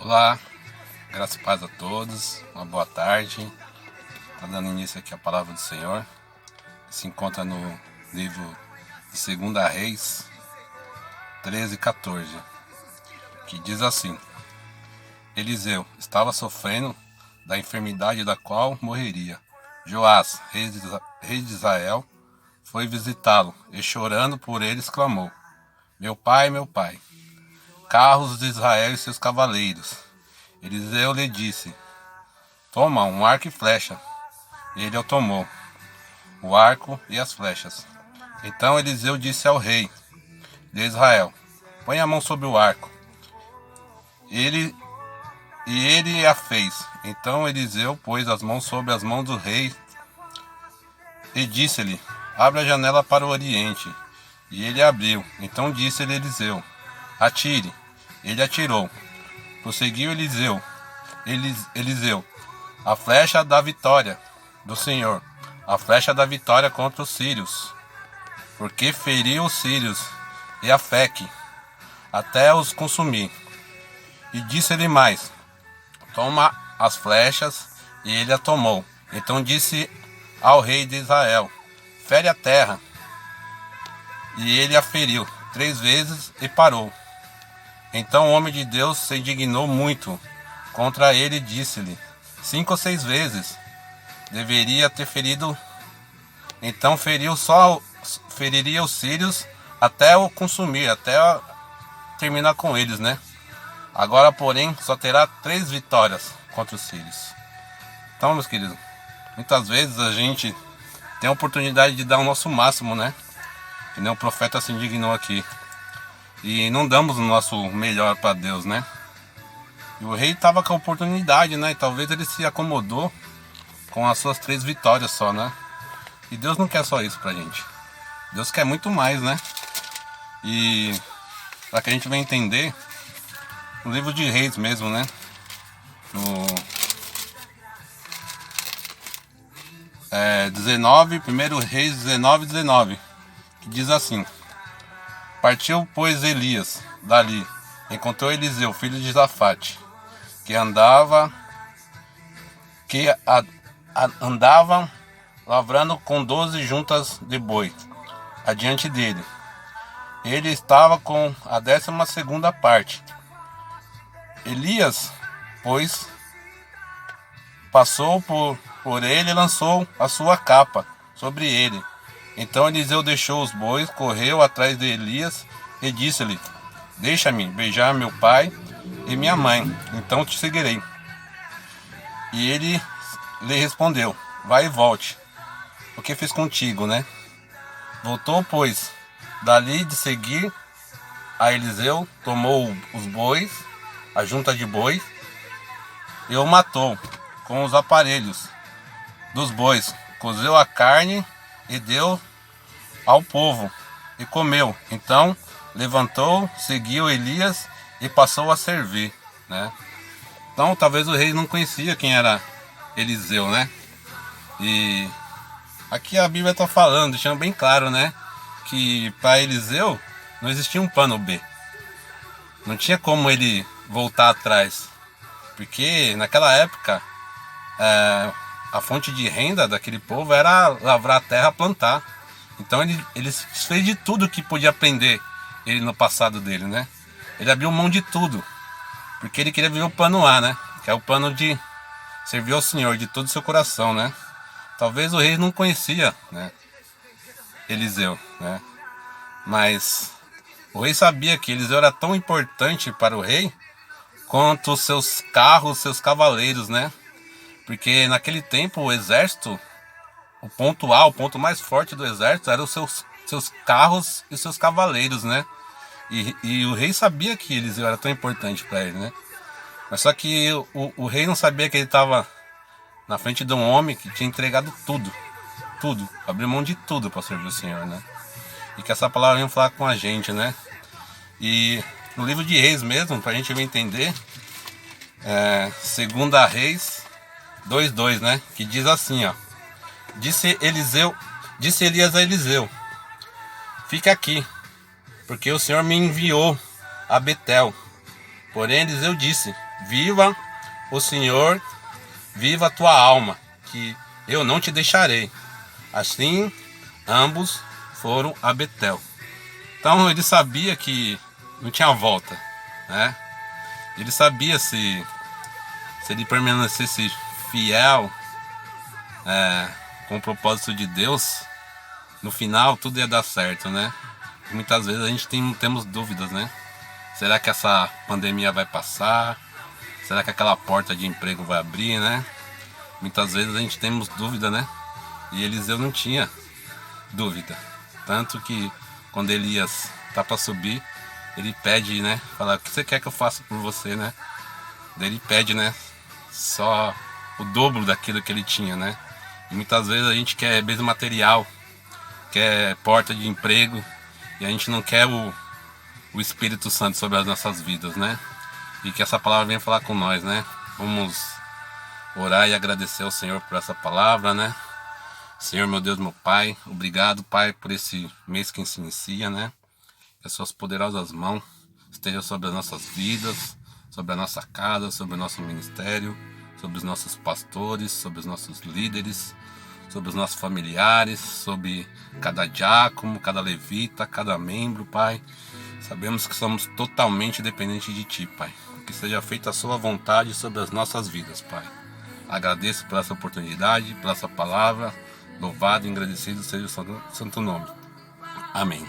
Olá, graças e paz a todos, uma boa tarde. Está dando início aqui a palavra do Senhor, que se encontra no livro de 2 Reis 13:14, que diz assim: Eliseu estava sofrendo da enfermidade da qual morreria. Joás, rei de Israel, foi visitá-lo e chorando por ele exclamou: meu pai, carros de Israel e seus cavaleiros. Eliseu lhe disse: toma um arco e flecha. E ele o tomou, o arco e as flechas. Então Eliseu disse ao rei de Israel: põe a mão sobre o arco. Ele a fez. Então Eliseu pôs as mãos sobre as mãos do rei e disse-lhe: abre a janela para o oriente. E ele abriu. Então disse-lhe Eliseu: atire. Ele atirou. Prosseguiu Eliseu: a flecha da vitória do Senhor, a flecha da vitória contra os sírios, porque feriu os sírios e Afeque, até os consumir. E disse-lhe mais: toma as flechas. E ele a tomou. Então disse ao rei de Israel: fere a terra. E ele a feriu 3 vezes e parou. Então o homem de Deus se indignou muito contra ele e disse-lhe: 5 ou 6 vezes deveria ter ferido. Então feriria os sírios até o consumir, até terminar com eles, né? Agora, porém, só terá 3 vitórias contra os sírios. Então, meus queridos, muitas vezes a gente tem a oportunidade de dar o nosso máximo, né? Que nem o profeta se indignou aqui. E não damos o nosso melhor para Deus, né? E o rei estava com a oportunidade, né? E talvez ele se acomodou com as suas 3 vitórias só, né? E Deus não quer só isso pra gente. Deus quer muito mais, né? E para que a gente venha entender, no livro de Reis mesmo, né? No 1 Reis 19:19, que diz assim: partiu, pois, Elias dali, encontrou Eliseu, filho de Zafate, que andava lavrando com 12 juntas de boi adiante dele. Ele estava com a 12ª parte. Elias, pois, passou por ele e lançou a sua capa sobre ele. Então Eliseu deixou os bois, correu atrás de Elias e disse-lhe: deixa-me beijar meu pai e minha mãe, então te seguirei. E ele lhe respondeu: vai e volte, o que fiz contigo, né? Voltou, pois, dali de seguir a Eliseu, tomou os bois, a junta de bois, e o matou com os aparelhos dos bois, cozeu a carne e deu ao povo, e comeu. Então levantou, seguiu Elias e passou a servir, né? Então talvez o rei não conhecia quem era Eliseu, né? E aqui a Bíblia está falando, deixando bem claro, né? Que para Eliseu não existia um plano B. Não tinha como ele voltar atrás. Porque naquela época a fonte de renda daquele povo era lavrar a terra, plantar. Então ele fez de tudo que podia aprender ele no passado dele, né? Ele abriu mão de tudo. Porque ele queria viver o plano A, né? Que é o plano de servir ao Senhor de todo o seu coração, né? Talvez o rei não conhecia, né, Eliseu, né? Mas o rei sabia que Eliseu era tão importante para o rei quanto os seus carros, seus cavaleiros, né? Porque naquele tempo o exército, o ponto A, o ponto mais forte do exército eram os seus carros e seus cavaleiros, né? E o rei sabia que Eliseu era tão importante para ele, né? Mas só que o rei não sabia que ele estava na frente de um homem que tinha entregado tudo, abriu mão de tudo para servir o Senhor, né? E que essa palavra venha falar com a gente, né? E no livro de Reis mesmo, para a gente entender, 2 Reis 2:2, né? Que diz assim, ó: disse Elias a Eliseu: fica aqui, porque o Senhor me enviou a Betel. Porém Eliseu disse: viva o Senhor, viva a tua alma, que eu não te deixarei. Assim ambos foram a Betel. Então ele sabia que não tinha volta, né? Ele sabia se ele permanecesse fiel com o propósito de Deus, no final tudo ia dar certo, né? E muitas vezes a gente temos dúvidas, né? Será que essa pandemia vai passar? Será que aquela porta de emprego vai abrir, né? Muitas vezes a gente temos dúvida, né? E Eliseu não tinha dúvida. Tanto que quando Elias tá para subir, ele pede, né? Fala: o que você quer que eu faça por você, né? Daí ele pede, né? Só o dobro daquilo que ele tinha, né? E muitas vezes a gente quer bens material, quer porta de emprego, e a gente não quer o Espírito Santo sobre as nossas vidas, né? E que essa palavra venha falar com nós, né? Vamos orar e agradecer ao Senhor por essa palavra, né? Senhor, meu Deus, meu Pai, obrigado, Pai, por esse mês que se inicia, né? Que as suas poderosas mãos estejam sobre as nossas vidas, sobre a nossa casa, sobre o nosso ministério, sobre os nossos pastores, sobre os nossos líderes, sobre os nossos familiares, sobre cada diácono, cada levita, cada membro, Pai. Sabemos que somos totalmente dependentes de Ti, Pai. Que seja feita a Sua vontade sobre as nossas vidas, Pai. Agradeço por essa oportunidade, por essa palavra. Louvado e agradecido seja o Santo Nome. Amém.